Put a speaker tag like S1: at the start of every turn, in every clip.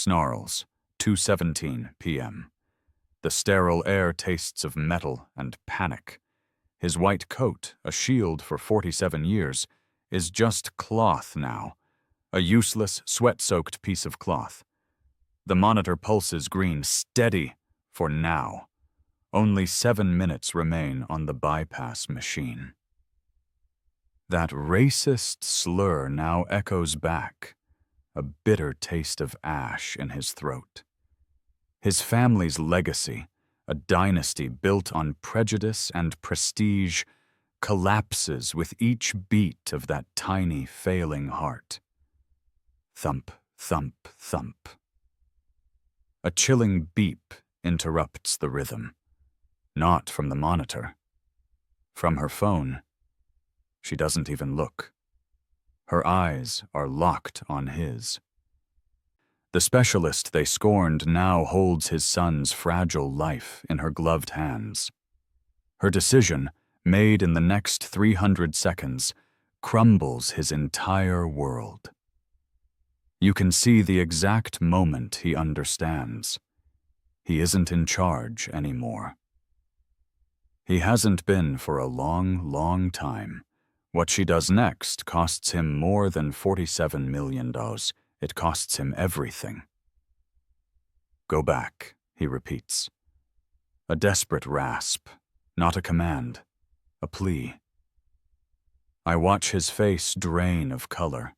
S1: snarls, 2:17 p.m. The sterile air tastes of metal and panic. His white coat, a shield for 47 years, is just cloth now, a useless, sweat-soaked piece of cloth. The monitor pulses green, steady for now. Only 7 minutes remain on the bypass machine. That racist slur now echoes back, a bitter taste of ash in his throat. His family's legacy, a dynasty built on prejudice and prestige, collapses with each beat of that tiny, failing heart. Thump, thump, thump. A chilling beep interrupts the rhythm. Not from the monitor. From her phone. She doesn't even look. Her eyes are locked on his. The specialist they scorned now holds his son's fragile life in her gloved hands. Her decision, made in the next 300 seconds, crumbles his entire world. You can see the exact moment he understands. He isn't in charge anymore. He hasn't been for a long, long time. What she does next costs him more than $47 million. It costs him everything. Go back, he repeats. A desperate rasp, not a command, a plea. I watch his face drain of color.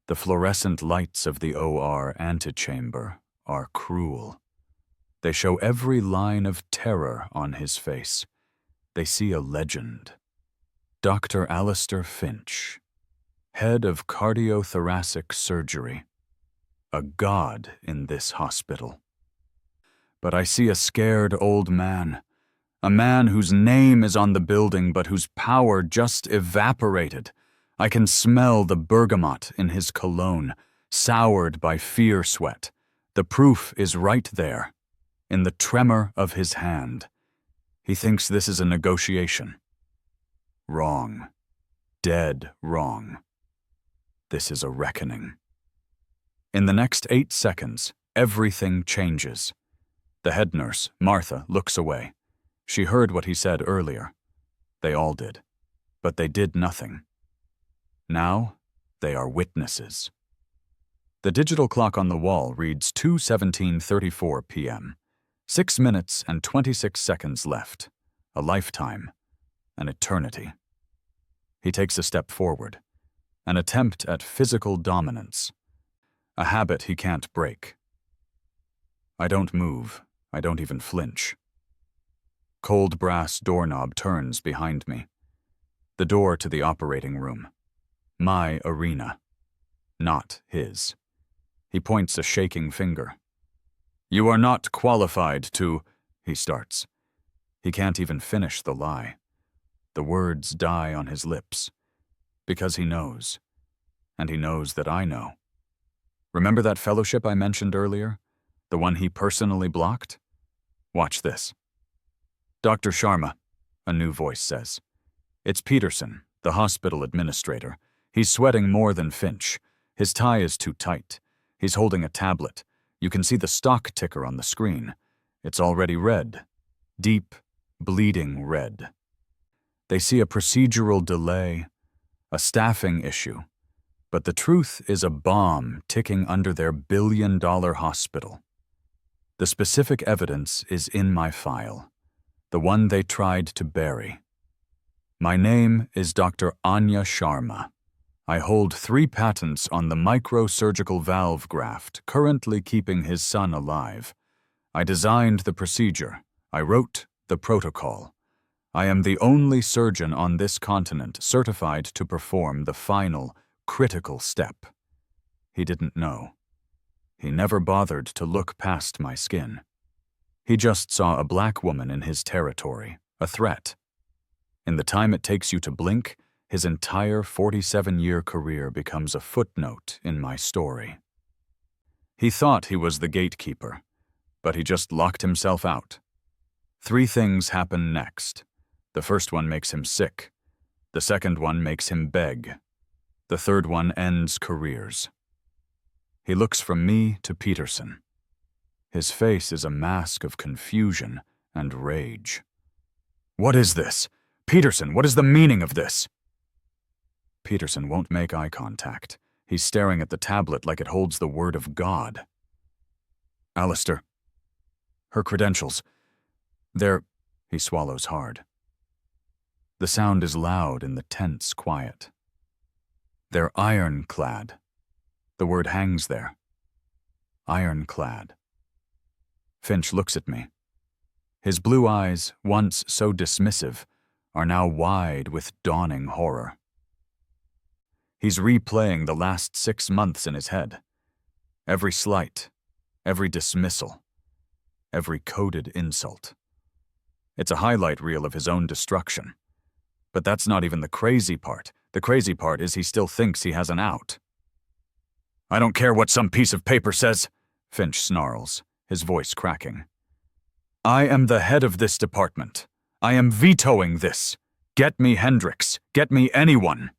S1: The fluorescent lights of the OR antechamber are cruel. They show every line of terror on his face. They see a legend. Dr. Alistair Finch, head of cardiothoracic surgery. A god in this hospital. But I see a scared old man, a man whose name is on the building but whose power just evaporated. I can smell the bergamot in his cologne, soured by fear sweat. The proof is right there, in the tremor of his hand. He thinks this is a negotiation. Wrong. Dead wrong. This is a reckoning. In the next 8 seconds, everything changes. The head nurse, Martha, looks away. She heard what he said earlier. They all did. But they did nothing. Now, they are witnesses. The digital clock on the wall reads 2:17:34 p.m. 6 minutes and 26 seconds left. A lifetime. An eternity. He takes a step forward. An attempt at physical dominance. A habit he can't break. I don't move. I don't even flinch. Cold brass doorknob turns behind me. The door to the operating room. My arena. Not his. He points a shaking finger. You are not qualified to, he starts. He can't even finish the lie. The words die on his lips. Because he knows. And he knows that I know. Remember that fellowship I mentioned earlier? The one he personally blocked? Watch this. Dr. Sharma, a new voice says. It's Peterson, the hospital administrator. He's sweating more than Finch. His tie is too tight. He's holding a tablet. You can see the stock ticker on the screen. It's already red. Deep, bleeding red. They see a procedural delay, a staffing issue. But the truth is a bomb ticking under their billion-dollar hospital. The specific evidence is in my file, the one they tried to bury. My name is Dr. Anya Sharma. I hold 3 patents on the microsurgical valve graft currently keeping his son alive. I designed the procedure. I wrote the protocol. I am the only surgeon on this continent certified to perform the final, critical step. He didn't know. He never bothered to look past my skin. He just saw a black woman in his territory, a threat. In the time it takes you to blink, his entire 47-year career becomes a footnote in my story. He thought he was the gatekeeper, but he just locked himself out. 3 things happen next. The first one makes him sick. The second one makes him beg. The third one ends careers. He looks from me to Peterson. His face is a mask of confusion and rage. "What is this? Peterson, what is the meaning of this?" Peterson won't make eye contact. He's staring at the tablet like it holds the word of God. "Alistair. Her credentials. They're—" He swallows hard. The sound is loud in the tense quiet. "They're ironclad." The word hangs there. Ironclad. Finch looks at me. His blue eyes, once so dismissive, are now wide with dawning horror. He's replaying the last 6 months in his head. Every slight, every dismissal, every coded insult. It's a highlight reel of his own destruction. But that's not even the crazy part. The crazy part is he still thinks he has an out. "I don't care what some piece of paper says," Finch snarls, his voice cracking. "I am the head of this department. I am vetoing this. Get me Hendricks. Get me anyone."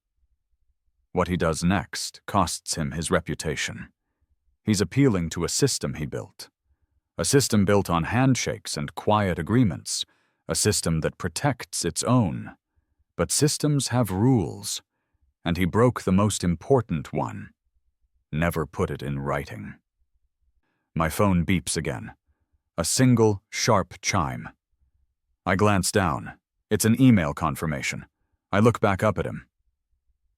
S1: What he does next costs him his reputation. He's appealing to a system he built. A system built on handshakes and quiet agreements. A system that protects its own. But systems have rules, and he broke the most important one. Never put it in writing. My phone beeps again. A single, sharp chime. I glance down. It's an email confirmation. I look back up at him.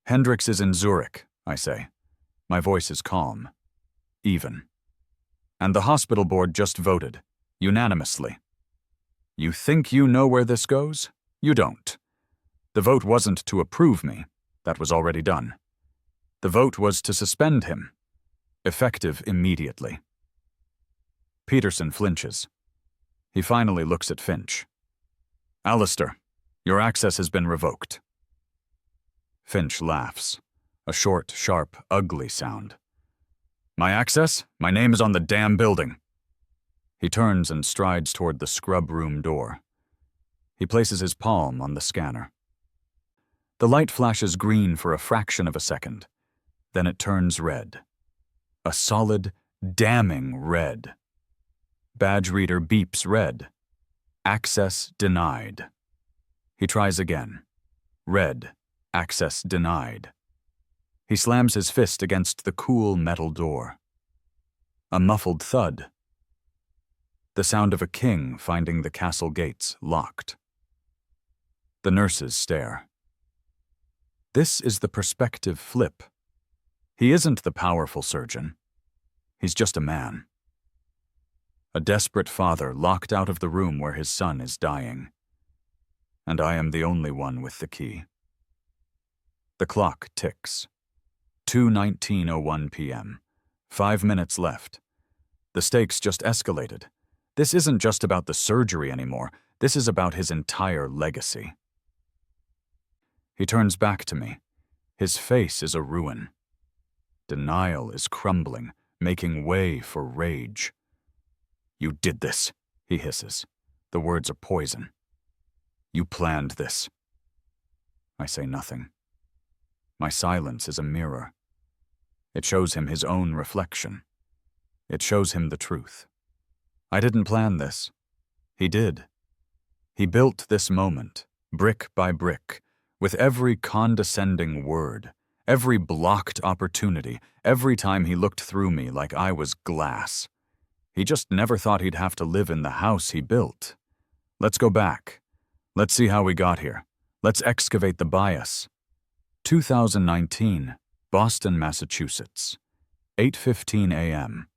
S1: "Hendricks is in Zurich," I say. My voice is calm. Even. "And the hospital board just voted. Unanimously. You think you know where this goes? You don't. The vote wasn't to approve me. That was already done. The vote was to suspend him. Effective immediately." Peterson flinches. He finally looks at Finch. "Alistair, your access has been revoked." Finch laughs. A short, sharp, ugly sound. "My access? My name is on the damn building." He turns and strides toward the scrub room door. He places his palm on the scanner. The light flashes green for a fraction of a second. Then it turns red. A solid, damning red. Badge reader beeps red. Access denied. He tries again. Red. Access denied. He slams his fist against the cool metal door. A muffled thud. The sound of a king finding the castle gates locked. The nurses stare. This is the perspective flip. He isn't the powerful surgeon. He's just a man. A desperate father locked out of the room where his son is dying. And I am the only one with the key. The clock ticks. 2:19:01 p.m. 5 minutes left. The stakes just escalated. This isn't just about the surgery anymore. This is about his entire legacy. He turns back to me. His face is a ruin. Denial is crumbling, making way for rage. "You did this," he hisses. The words are poison. "You planned this." I say nothing. My silence is a mirror. It shows him his own reflection. It shows him the truth. I didn't plan this. He did. He built this moment, brick by brick, with every condescending word, every blocked opportunity, every time he looked through me like I was glass. He just never thought he'd have to live in the house he built. Let's go back. Let's see how we got here. Let's excavate the bias. 2019, Boston, Massachusetts. 8:15 a.m.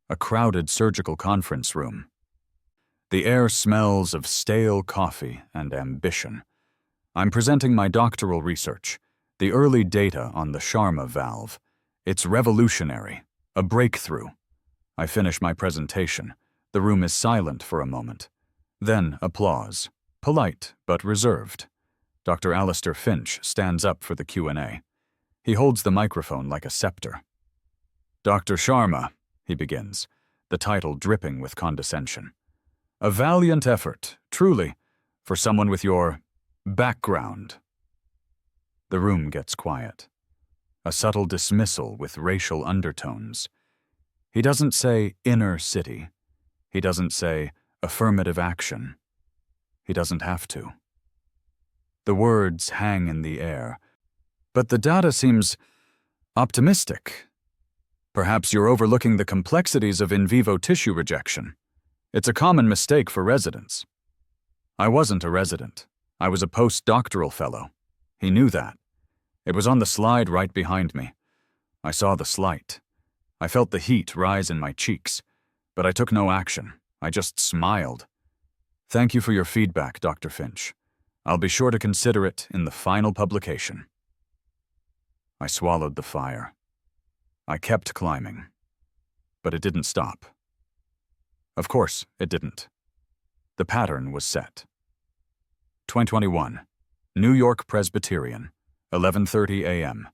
S1: A crowded surgical conference room. The air smells of stale coffee and ambition. I'm presenting my doctoral research, the early data on the Sharma valve. It's revolutionary, a breakthrough. I finish my presentation. The room is silent for a moment. Then applause, polite but reserved. Dr. Alistair Finch stands up for the Q&A. He holds the microphone like a scepter. "Dr. Sharma," he begins, the title dripping with condescension. "A valiant effort, truly, for someone with your background." The room gets quiet. A subtle dismissal with racial undertones. He doesn't say inner city. He doesn't say, affirmative action. He doesn't have to. The words hang in the air, but the data seems optimistic. Perhaps you're overlooking the complexities of in vivo tissue rejection. It's a common mistake for residents. I wasn't a resident. I was a postdoctoral fellow. He knew that. It was on the slide right behind me. I saw the slight. I felt the heat rise in my cheeks, but I took no action. I just smiled. Thank you for your feedback, Dr. Finch. I'll be sure to consider it in the final publication. I swallowed the fire. I kept climbing, but it didn't stop. Of course, it didn't. The pattern was set. 2021, New York Presbyterian, 11:30 a.m.,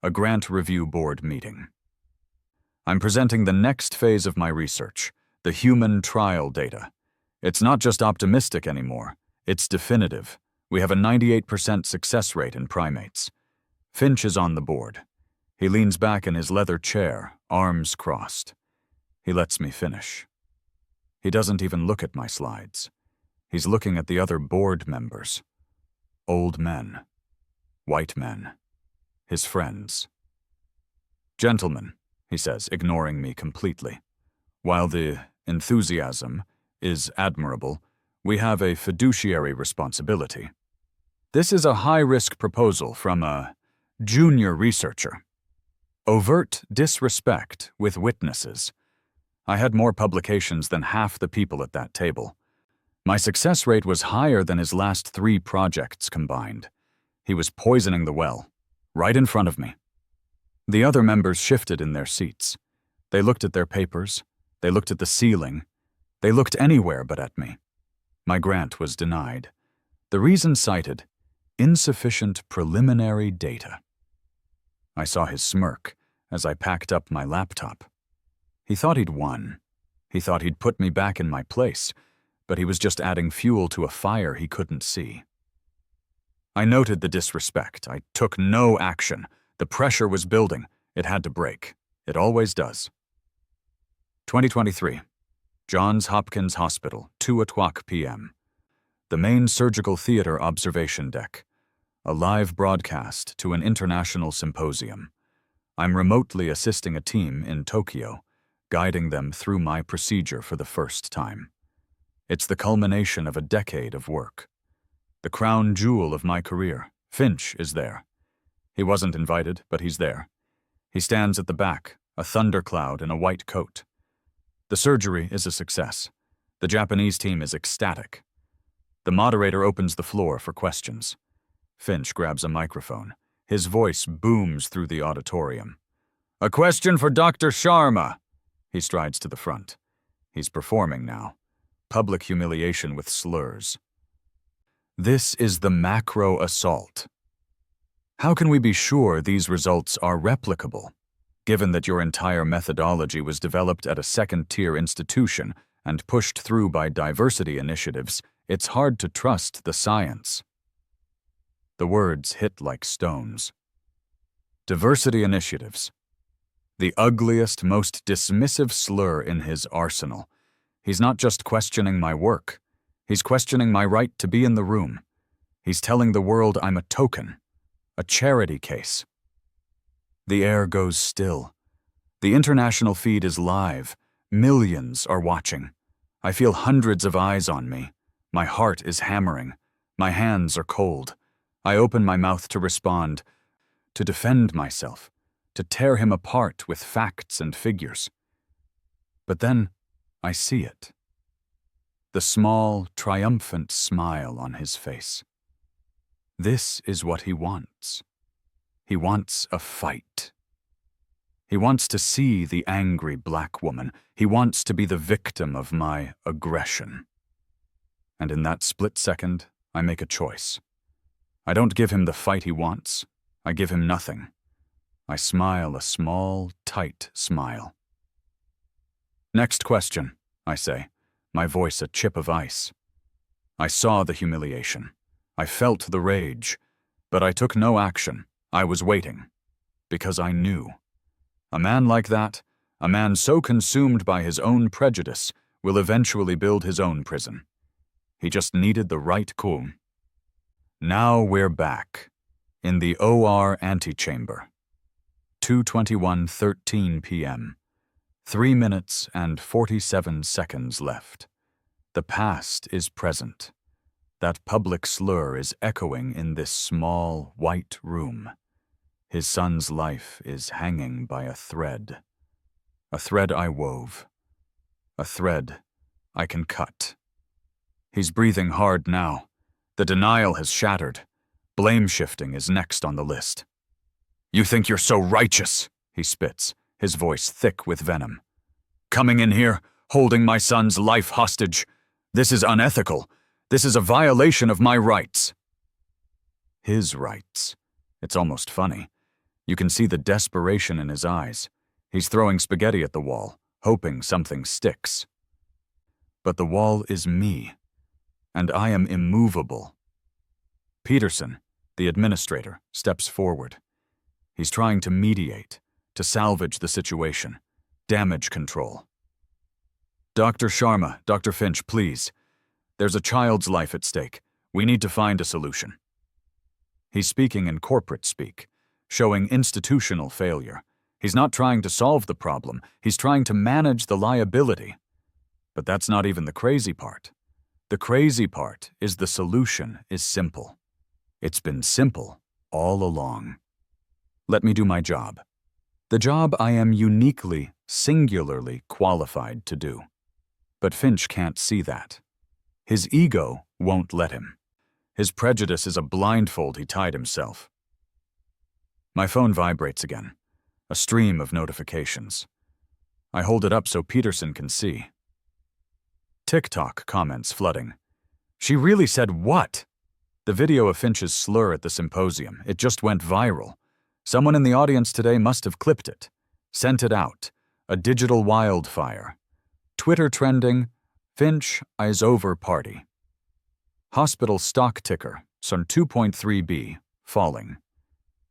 S1: a grant review board meeting. I'm presenting the next phase of my research, the human trial data. It's not just optimistic anymore, it's definitive. We have a 98% success rate in primates. Finch is on the board. He leans back in his leather chair, arms crossed. He lets me finish. He doesn't even look at my slides. He's looking at the other board members. Old men. White men. His friends. Gentlemen, he says, ignoring me completely. While the enthusiasm is admirable, we have a fiduciary responsibility. This is a high-risk proposal from a junior researcher. Overt disrespect with witnesses. I had more publications than half the people at that table. My success rate was higher than his last 3 projects combined. He was poisoning the well, right in front of me. The other members shifted in their seats. They looked at their papers. They looked at the ceiling. They looked anywhere but at me. My grant was denied. The reason cited, insufficient preliminary data. I saw his smirk as I packed up my laptop. He thought he'd won. He thought he'd put me back in my place, but he was just adding fuel to a fire he couldn't see. I noted the disrespect. I took no action. The pressure was building. It had to break. It always does. 2023, Johns Hopkins Hospital, 2:00 p.m. The main surgical theater observation deck. A live broadcast to an international symposium. I'm remotely assisting a team in Tokyo, guiding them through my procedure for the first time. It's the culmination of a decade of work. The crown jewel of my career. Finch is there. He wasn't invited, but he's there. He stands at the back, a thundercloud in a white coat. The surgery is a success. The Japanese team is ecstatic. The moderator opens the floor for questions. Finch grabs a microphone. His voice booms through the auditorium. A question for Dr. Sharma. He strides to the front. He's performing now. Public humiliation with slurs. This is the macro assault. How can we be sure these results are replicable, given that your entire methodology was developed at a second-tier institution and pushed through by diversity initiatives? It's hard to trust the science. The words hit like stones. Diversity initiatives. The ugliest, most dismissive slur in his arsenal. He's not just questioning my work. He's questioning my right to be in the room. He's telling the world I'm a token, a charity case. The air goes still. The international feed is live. Millions are watching. I feel hundreds of eyes on me. My heart is hammering. My hands are cold. I open my mouth to respond, to defend myself, to tear him apart with facts and figures. But then I see it. The small, triumphant smile on his face. This is what he wants. He wants a fight. He wants to see the angry black woman. He wants to be the victim of my aggression. And in that split second, I make a choice. I don't give him the fight he wants. I give him nothing. I smile a small, tight smile. Next question, I say, my voice a chip of ice. I saw the humiliation. I felt the rage. But I took no action. I was waiting. Because I knew. A man like that, a man so consumed by his own prejudice, will eventually build his own prison. He just needed the right coup. Now we're back, in the OR antechamber. 2:21:13 p.m. 3 minutes and 47 seconds left. The past is present. That public slur is echoing in this small, white room. His son's life is hanging by a thread. A thread I wove. A thread I can cut. He's breathing hard now. The denial has shattered. Blame shifting is next on the list. "You think you're so righteous," he spits, his voice thick with venom. "Coming in here, holding my son's life hostage. This is unethical. This is a violation of my rights." His rights. It's almost funny. You can see the desperation in his eyes. He's throwing spaghetti at the wall, hoping something sticks. But the wall is me, and I am immovable. Peterson, the administrator, steps forward. He's trying to mediate, to salvage the situation, damage control. "Dr. Sharma, Dr. Finch, please. There's a child's life at stake. We need to find a solution." He's speaking in corporate speak, showing institutional failure. He's not trying to solve the problem, he's trying to manage the liability. But that's not even the crazy part. The crazy part is the solution is simple. It's been simple all along. Let me do my job. The job I am uniquely, singularly qualified to do. But Finch can't see that. His ego won't let him. His prejudice is a blindfold he tied himself. My phone vibrates again, a stream of notifications. I hold it up so Peterson can see. TikTok comments flooding. "She really said what?" The video of Finch's slur at the symposium, it just went viral. Someone in the audience today must have clipped it, sent it out, a digital wildfire. Twitter trending, "Finch eyes over party." Hospital stock ticker, Sun 2.3B, falling.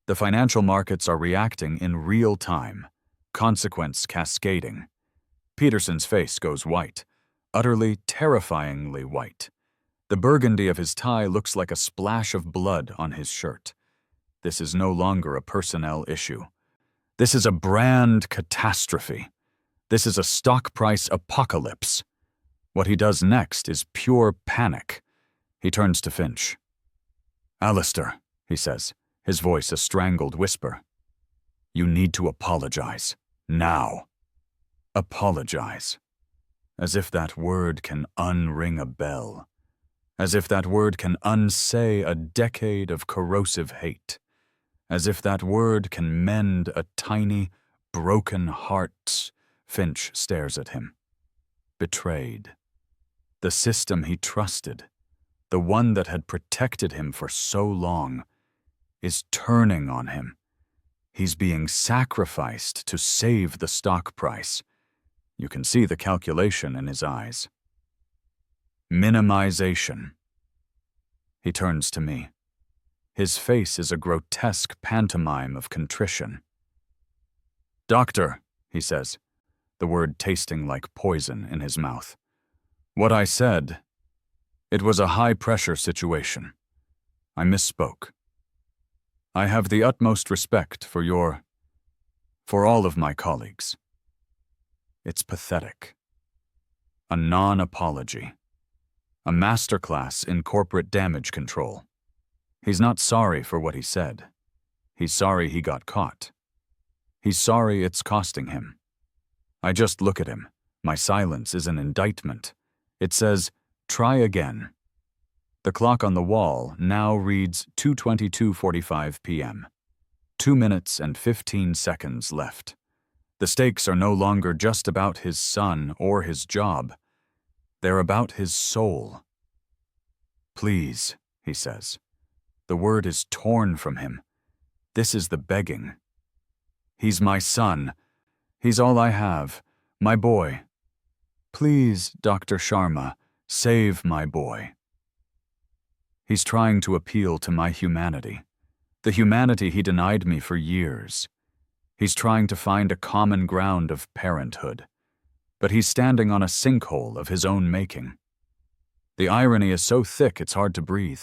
S1: The financial markets are reacting in real time, consequence cascading. Peterson's face goes white, utterly, terrifyingly white. The burgundy of his tie looks like a splash of blood on his shirt. This is no longer a personnel issue. This is a brand catastrophe. This is a stock price apocalypse. What he does next is pure panic. He turns to Finch. "Alistair," he says, his voice a strangled whisper. "You need to apologize. Now. Apologize." As if that word can unring a bell. As if that word can unsay a decade of corrosive hate. As if that word can mend a tiny, broken heart. Finch stares at him. Betrayed. The system he trusted, the one that had protected him for so long, is turning on him. He's being sacrificed to save the stock price. You can see the calculation in his eyes. Minimization. He turns to me. His face is a grotesque pantomime of contrition. "Doctor," he says, the word tasting like poison in his mouth. "What I said, it was a high-pressure situation. I misspoke. I have the utmost respect for all of my colleagues." It's pathetic. A non-apology. A masterclass in corporate damage control. He's not sorry for what he said. He's sorry he got caught. He's sorry it's costing him. I just look at him. My silence is an indictment. It says, "Try again." The clock on the wall now reads 2:22:45 p.m. 2 minutes and 15 seconds left. The stakes are no longer just about his son or his job. They're about his soul. "Please," he says. The word is torn from him. This is the begging. He's my son. He's all I have. My boy. Please, Dr. Sharma, save my boy. He's trying to appeal to my humanity, the humanity he denied me for years. He's trying to find a common ground of parenthood. but he's standing on a sinkhole of his own making. The irony is so thick it's hard to breathe.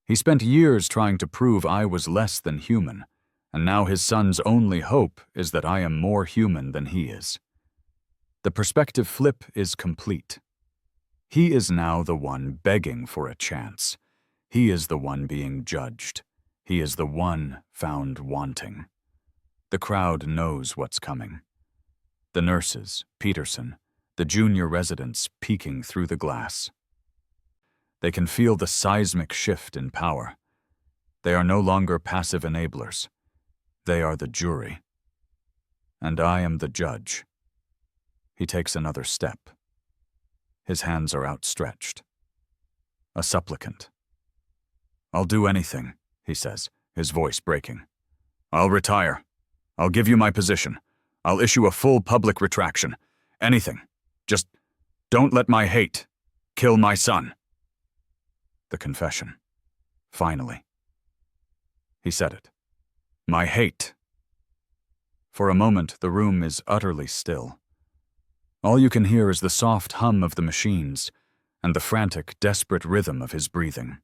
S1: He spent years trying to prove I was less than human, and now his son's only hope is that I am more human than he is. The perspective flip is complete. He is now the one begging for a chance. He is the one being judged. He is the one found wanting. The crowd knows what's coming. The nurses, Peterson, the junior residents peeking through the glass. They can feel the seismic shift in power. They are no longer passive enablers. They are the jury. And I am the judge. He takes another step. His hands are outstretched. A supplicant. "I'll do anything," he says, his voice breaking. "I'll retire. I'll give you my position. I'll issue a full public retraction. Anything. Just don't let my hate kill my son." The confession. Finally. He said it. My hate. For a moment, the room is utterly still. All you can hear is the soft hum of the machines and the frantic, desperate rhythm of his breathing.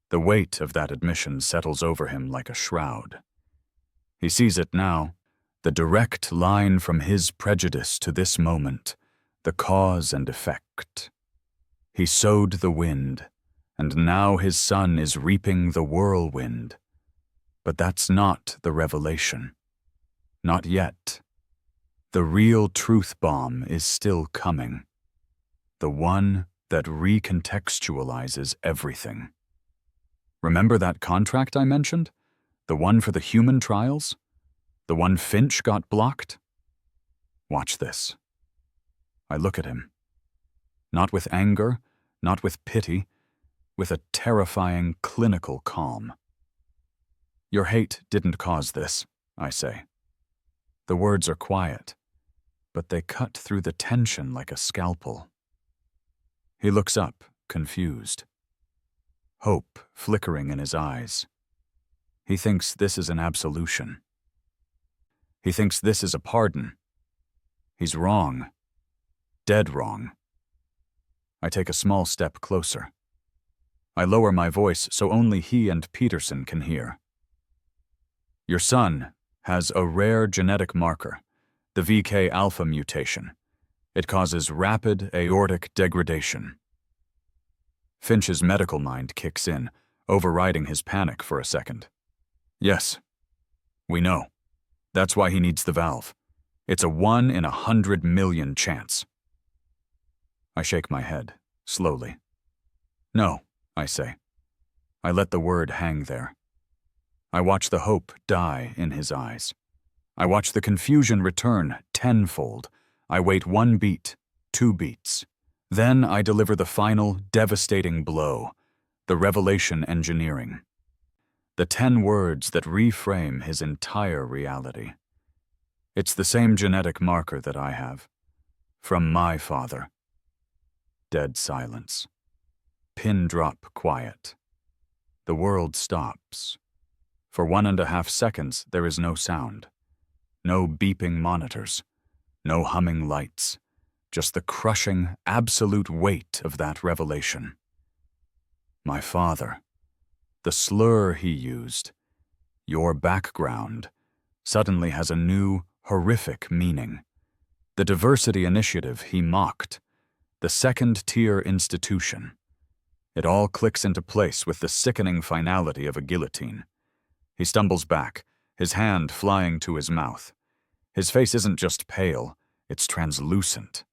S1: The weight of that admission settles over him like a shroud. He sees it now, the direct line from his prejudice to this moment, the cause and effect. He sowed the wind, and now his son is reaping the whirlwind. But that's not the revelation. Not yet. The real truth bomb is still coming. The one that recontextualizes everything. Remember that contract I mentioned? The one for the human trials? The one Finch got blocked? Watch this. I look at him. Not with anger, not with pity, with a terrifying clinical calm. Your hate didn't cause this, I say. The words are quiet, but they cut through the tension like a scalpel. He looks up, confused. Hope flickering in his eyes. He thinks this is an absolution. He thinks this is a pardon. He's wrong. Dead wrong. I take a small step closer. I lower my voice so only he and Peterson can hear. Your son has a rare genetic marker, the VK alpha mutation. It causes rapid aortic degradation. Finch's medical mind kicks in, overriding his panic for a second. Yes, we know. That's why he needs the valve. It's a 1 in 100 million chance. I shake my head, slowly. No, I say. I let the word hang there. I watch the hope die in his eyes. I watch the confusion return tenfold. I wait 1 beat, 2 beats. Then I deliver the final, devastating blow, the revelation engineering. The 10 words that reframe his entire reality. It's the same genetic marker that I have. From my father. Dead silence. Pin drop quiet. The world stops. For 1.5 seconds, there is no sound. No beeping monitors. No humming lights. Just the crushing, absolute weight of that revelation. My father. The slur he used. Your background. Suddenly has a new, horrific meaning. The diversity initiative he mocked. The second-tier institution. It all clicks into place with the sickening finality of a guillotine. He stumbles back, his hand flying to his mouth. His face isn't just pale, it's translucent.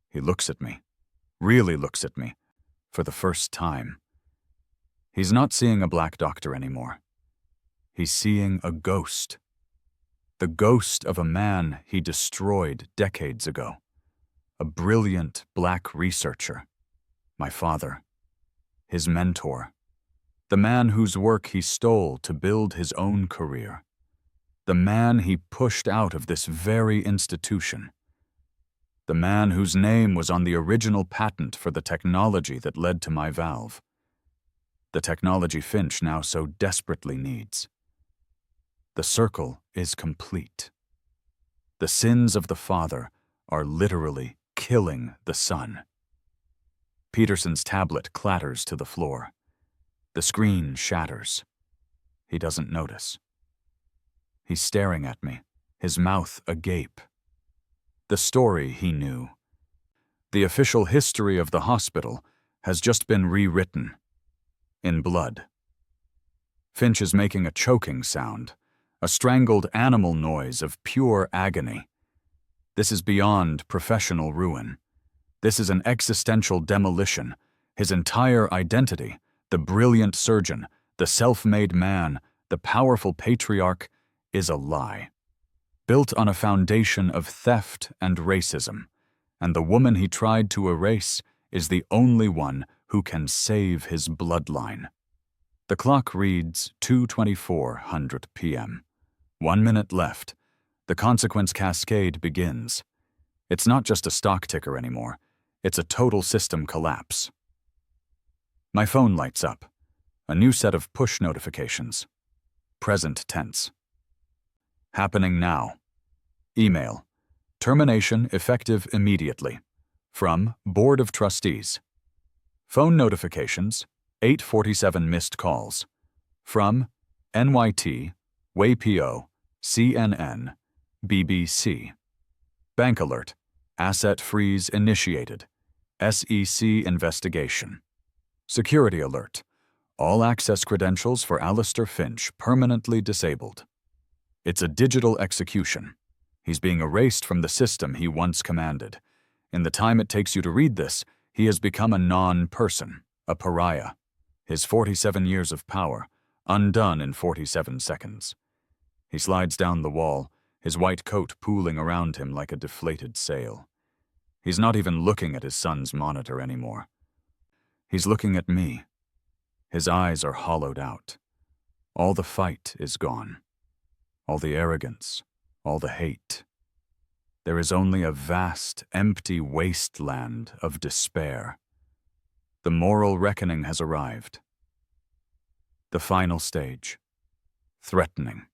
S1: He looks at me, really looks at me, for the first time. He's not seeing a black doctor anymore. He's seeing a ghost. The ghost of a man he destroyed decades ago. A brilliant black researcher. My father. His mentor. The man whose work he stole to build his own career. The man he pushed out of this very institution. The man whose name was on the original patent for the technology that led to my valve. The technology Finch now so desperately needs. The circle is complete. The sins of the father are literally killing the sun. Peterson's tablet clatters to the floor. The screen shatters. He doesn't notice. He's staring at me, his mouth agape. The story he knew. The official history of the hospital has just been rewritten. In blood. Finch is making a choking sound, a strangled animal noise of pure agony. This is beyond professional ruin. This is an existential demolition. His entire identity, the brilliant surgeon, the self-made man, the powerful patriarch, is a lie. Built on a foundation of theft and racism, and the woman he tried to erase is the only one who can save his bloodline. The clock reads 2:24 p.m. 1 minute left. The consequence cascade begins. It's not just a stock ticker anymore. It's a total system collapse. My phone lights up. A new set of push notifications. Present tense. Happening now. Email. Termination effective immediately. From Board of Trustees. Phone notifications. 8:47 missed calls. From NYT, WAPO, CNN, BBC. Bank alert. Asset freeze initiated. SEC investigation. Security alert. All access credentials for Alistair Finch permanently disabled. It's a digital execution. He's being erased from the system he once commanded. In the time it takes you to read this, he has become a non-person, a pariah. His 47 years of power, undone in 47 seconds. He slides down the wall, his white coat pooling around him like a deflated sail. He's not even looking at his son's monitor anymore. He's looking at me. His eyes are hollowed out. All the fight is gone. All the arrogance, all the hate. There is only a vast, empty wasteland of despair. The moral reckoning has arrived. The final stage. Threatening.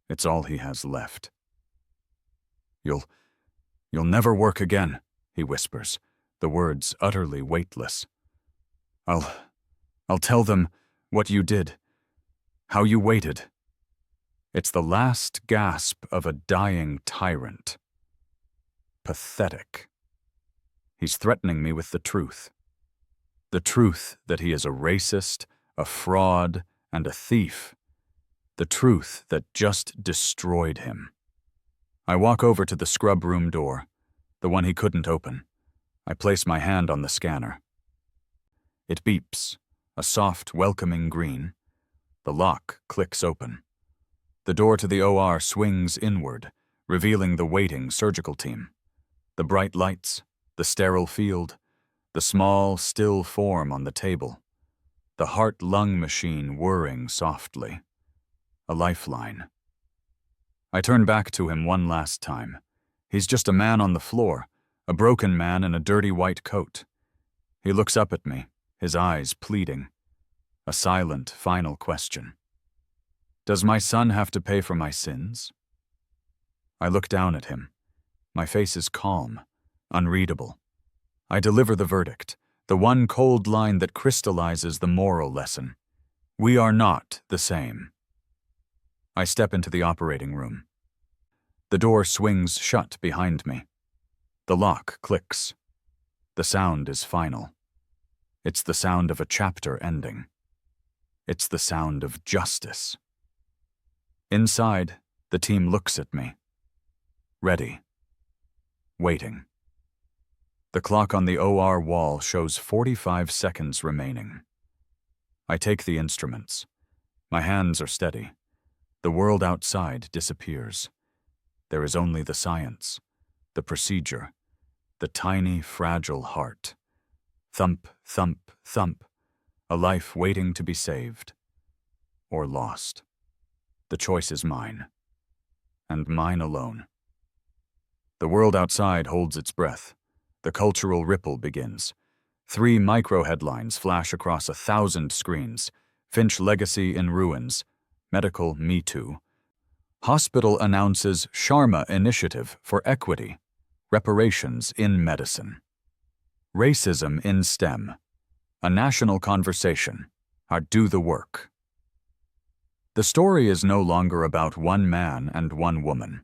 S1: It's all he has left. You'll never work again, he whispers, the words utterly weightless. I'll tell them what you did, how you waited. It's the last gasp of a dying tyrant. Pathetic. He's threatening me with the truth. The truth that he is a racist, a fraud, and a thief. The truth that just destroyed him. I walk over to the scrub room door, the one he couldn't open. I place my hand on the scanner. It beeps, a soft, welcoming green. The lock clicks open. The door to the OR swings inward, revealing the waiting surgical team. The bright lights, the sterile field, the small, still form on the table. The heart-lung machine whirring softly. A lifeline. I turn back to him one last time. He's just a man on the floor, a broken man in a dirty white coat. He looks up at me, his eyes pleading. A silent, final question. Does my son have to pay for my sins? I look down at him. My face is calm, unreadable. I deliver the verdict, the one cold line that crystallizes the moral lesson. We are not the same. I step into the operating room. The door swings shut behind me. The lock clicks. The sound is final. It's the sound of a chapter ending. It's the sound of justice. Inside, the team looks at me. Ready. Waiting. The clock on the OR wall shows 45 seconds remaining. I take the instruments. My hands are steady. The world outside disappears. There is only the science, the procedure, the tiny, fragile heart. Thump, thump, thump. A life waiting to be saved. Or lost. The choice is mine. And mine alone. The world outside holds its breath. The cultural ripple begins. 3 micro-headlines flash across 1,000 screens. Finch legacy in ruins. Medical Me Too. Hospital announces Sharma initiative for equity. reparations in medicine. Racism in STEM, a national conversation, do the work. The story is no longer about one man and one woman.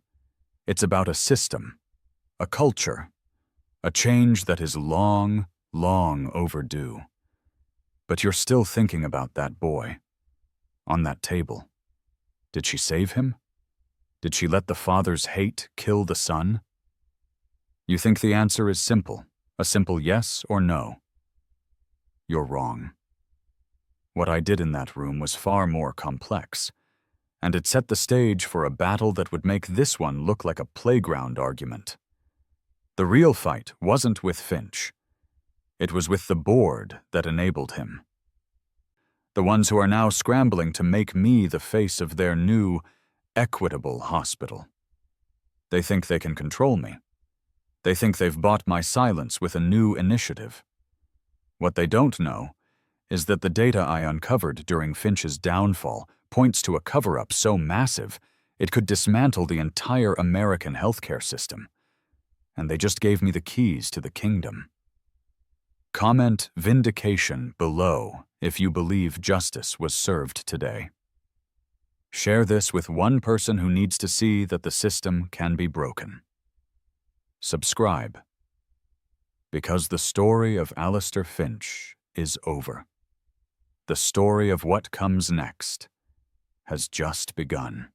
S1: It's about a system, a culture, a change that is long, long overdue. But you're still thinking about that boy, on that table. Did she save him? Did she let the father's hate kill the son? You think the answer is simple, a simple yes or no. You're wrong. What I did in that room was far more complex, and it set the stage for a battle that would make this one look like a playground argument. The real fight wasn't with Finch. It was with the board that enabled him. The ones who are now scrambling to make me the face of their new, equitable hospital. They think they can control me. They think they've bought my silence with a new initiative. What they don't know is that the data I uncovered during Finch's downfall points to a cover-up so massive it could dismantle the entire American healthcare system. And they just gave me the keys to the kingdom. Comment vindication below if you believe justice was served today. Share this with one person who needs to see that the system can be broken. Subscribe. Because the story of Alistair Finch is over. The story of what comes next has just begun.